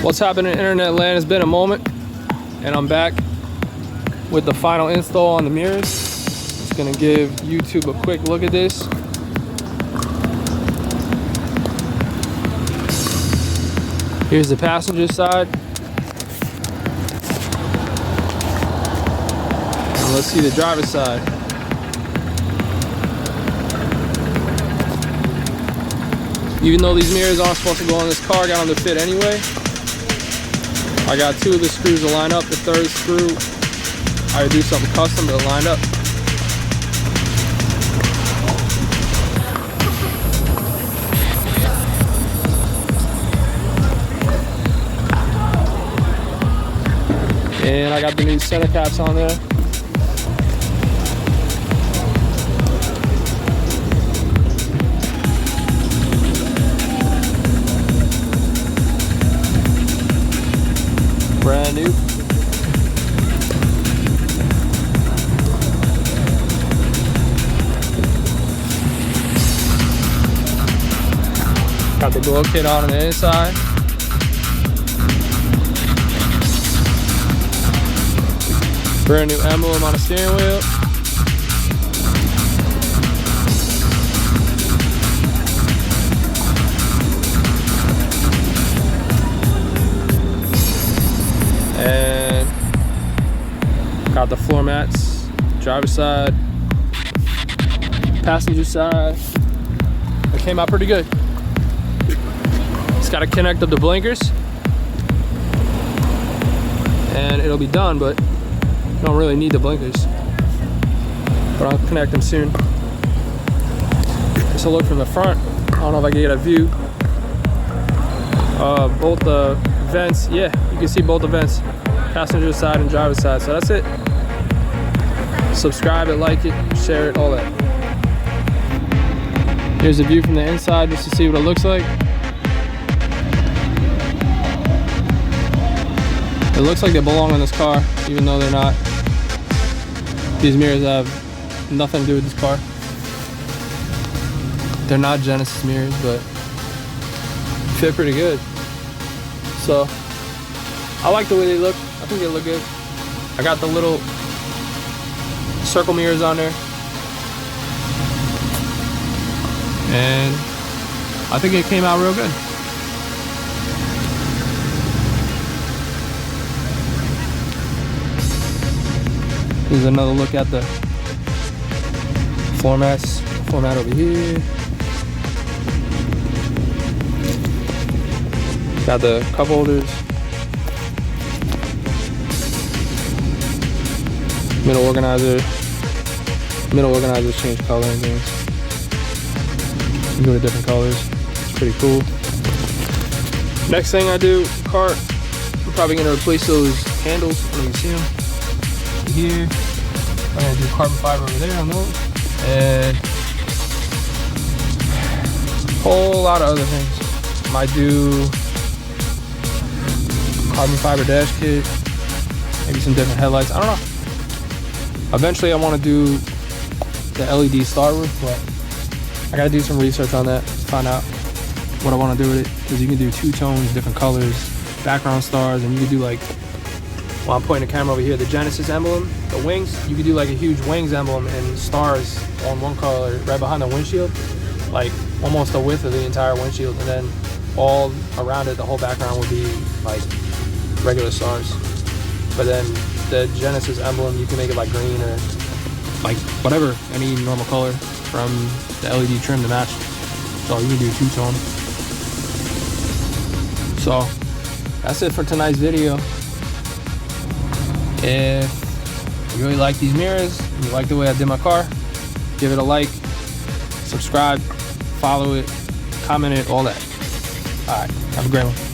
What's happening in internet land? It's been a moment, and I'm back with the final install on the mirrors. Just gonna give YouTube a quick look at this. Here's the passenger side. And let's see the driver's side. Even though these mirrors aren't supposed to go on this car, I got them to fit anyway. I got 2 of the screws to line up. The 3rd screw, I would do something custom to line up. And I got the new center caps on there. Brand new. Got the glow kit on the inside. Brand new emblem on the steering wheel. And got the floor mats, driver's side, passenger side. It came out pretty good. Just gotta connect up the blinkers and it'll be done, but you don't really need the blinkers. But I'll connect them soon. Just a look from the front. I don't know if I can get a view. Both the vents, yeah, you can see both the vents, passenger side and driver's side. So that's it. Subscribe it, like it, share it, all that. Here's a view from the inside just to see what it looks like. It looks like they belong in this car, even though they're not. These mirrors have nothing to do with this car. They're not Genesis mirrors, but fit pretty good. So I like the way they look. I think they look good. I got the little circle mirrors on there, and I think it came out real good. Here's another look at the floor mats. Floor mat over here. Got the cup holders. Middle organizer. Middle organizers change color and things. You can go to different colors. It's pretty cool. Next thing I do, car, I'm probably gonna replace those handles. I don't know if you see them. Here. I'm gonna do carbon fiber over there on those. And a whole lot of other things. Might do carbon fiber dash kit, maybe some different headlights. I don't know. Eventually I want to do the LED star roof, but I gotta do some research on that, find out what I want to do with it, because you can do 2 tones, different colors, background stars, and you can do like, well, I'm pointing the camera over here, the Genesis emblem, the wings, you could do like a huge wings emblem and stars on one color right behind the windshield, like almost the width of the entire windshield, and then all around it, the whole background would be like regular stars. But then the Genesis emblem, you can make it like green or like whatever, any normal color from the LED trim to match. So you can do 2-tone. So that's it for tonight's video. If you really like these mirrors, and you like the way I did my car, give it a like, subscribe, follow it, comment it, all that. All right, have a great one.